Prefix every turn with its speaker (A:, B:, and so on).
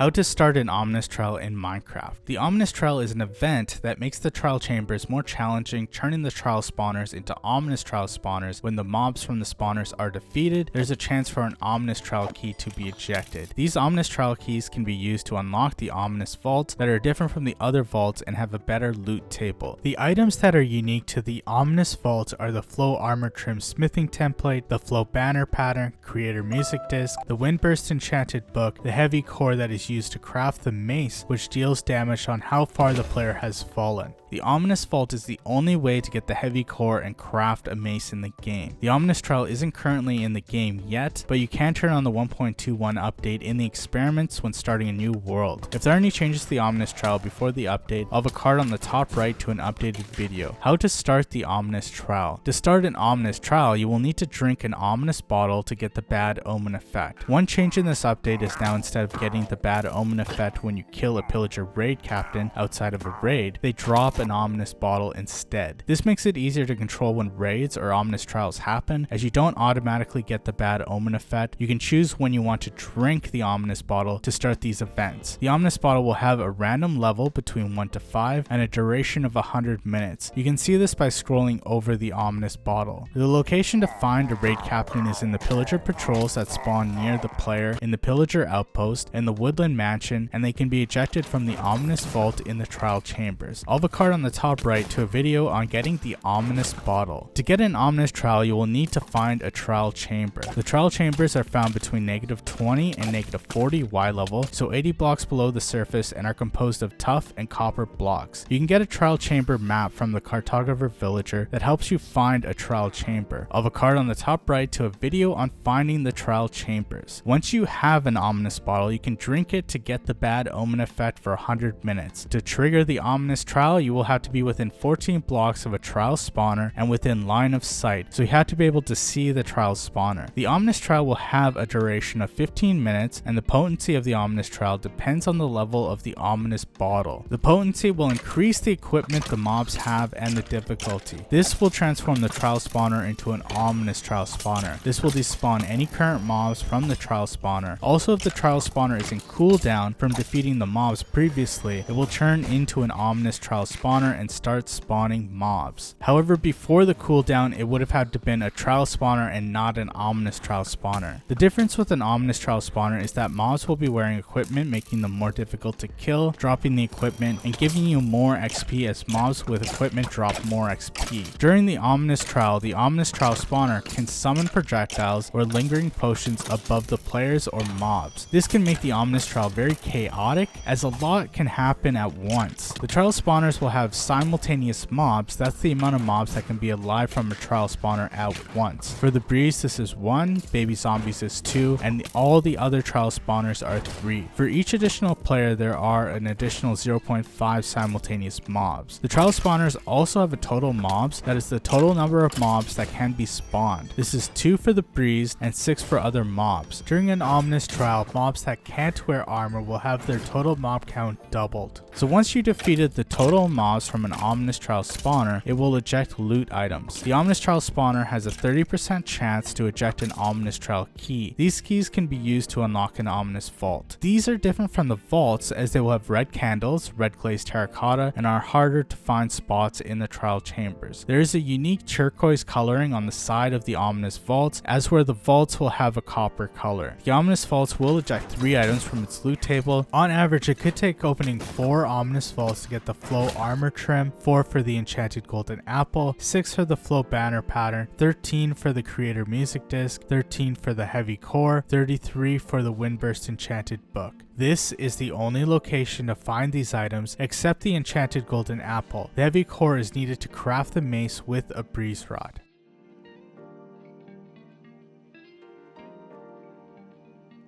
A: How to start an ominous trial in Minecraft. The ominous trial is an event that makes the trial chambers more challenging, turning the trial spawners into ominous trial spawners. When the mobs from the spawners are defeated, there's a chance for an ominous trial key to be ejected. These ominous trial keys can be used to unlock the ominous vaults that are different from the other vaults and have a better loot table. The items that are unique to the ominous vaults are the flow armor trim smithing template, the flow banner pattern, creator music disc, the windburst enchanted book, the heavy core that is used to craft the mace, which deals damage on how far the player has fallen. The ominous vault is the only way to get the heavy core and craft a mace in the game. The ominous trial isn't currently in the game yet, but you can turn on the 1.21 update in the experiments when starting a new world. If there are any changes to the ominous trial before the update, I'll have a card on the top right to an updated video. How to start the ominous trial. To start an ominous trial, you will need to drink an ominous bottle to get the bad omen effect. One change in this update is now instead of getting the bad omen effect when you kill a pillager raid captain outside of a raid, they drop an ominous bottle instead. This makes it easier to control when raids or ominous trials happen, as you don't automatically get the bad omen effect. You can choose when you want to drink the ominous bottle to start these events. The ominous bottle will have a random level between 1 to 5 and a duration of 100 minutes. You can see this by scrolling over the ominous bottle. The location to find a raid captain is in the pillager patrols that spawn near the player, in the pillager outpost, and the woodland mansion, and they can be ejected from the ominous vault in the trial chambers. I'll have a card on the top right to a video on getting the ominous bottle. To get an ominous trial, you will need to find a trial chamber. The trial chambers are found between -20 and -40 Y level, so 80 blocks below the surface, and are composed of tough and copper blocks. You can get a trial chamber map from the cartographer villager that helps you find a trial chamber. I'll have a card on the top right to a video on finding the trial chambers. Once you have an ominous bottle, you can drink it to get the bad omen effect for 100 minutes. To trigger the ominous trial, you will have to be within 14 blocks of a trial spawner and within line of sight, so you have to be able to see the trial spawner. The ominous trial will have a duration of 15 minutes, and the potency of the ominous trial depends on the level of the ominous bottle. The potency will increase the equipment the mobs have and the difficulty. This will transform the trial spawner into an ominous trial spawner. This will despawn any current mobs from the trial spawner. Also, if the trial spawner is in cooldown from defeating the mobs previously, it will turn into an ominous trial spawner and start spawning mobs. However, before the cooldown, it would have had to been a trial spawner and not an ominous trial spawner. The difference with an ominous trial spawner is that mobs will be wearing equipment, making them more difficult to kill, dropping the equipment, and giving you more XP as mobs with equipment drop more XP. During the ominous trial spawner can summon projectiles or lingering potions above the players or mobs. This can make the ominous trial very chaotic, as a lot can happen at once. The trial spawners will have simultaneous mobs. That's the amount of mobs that can be alive from a trial spawner at once. For the breeze, this is 1, baby zombies is 2, and all the other trial spawners are 3. For each additional player, there are an additional 0.5 simultaneous mobs. The trial spawners also have a total mobs, that is the total number of mobs that can be spawned. This is 2 for the breeze and 6 for other mobs. During an ominous trial, mobs that can't wear armor will have their total mob count doubled. So once you defeated the total mobs from an ominous trial spawner, it will eject loot items. The ominous trial spawner has a 30% chance to eject an ominous trial key. These keys can be used to unlock an ominous vault. These are different from the vaults as they will have red candles, red glazed terracotta, and are harder to find spots in the trial chambers. There is a unique turquoise coloring on the side of the ominous vaults, as where the vaults will have a copper color. The ominous vaults will eject 3 items from its loot table. On average, it could take opening 4 ominous vaults to get the flow armor trim, 4 for the enchanted golden apple, 6 for the flow banner pattern, 13 for the creator music disc, 13 for the heavy core, 33 for the windburst enchanted book. This is the only location to find these items except the enchanted golden apple. The heavy core is needed to craft the mace with a breeze rod.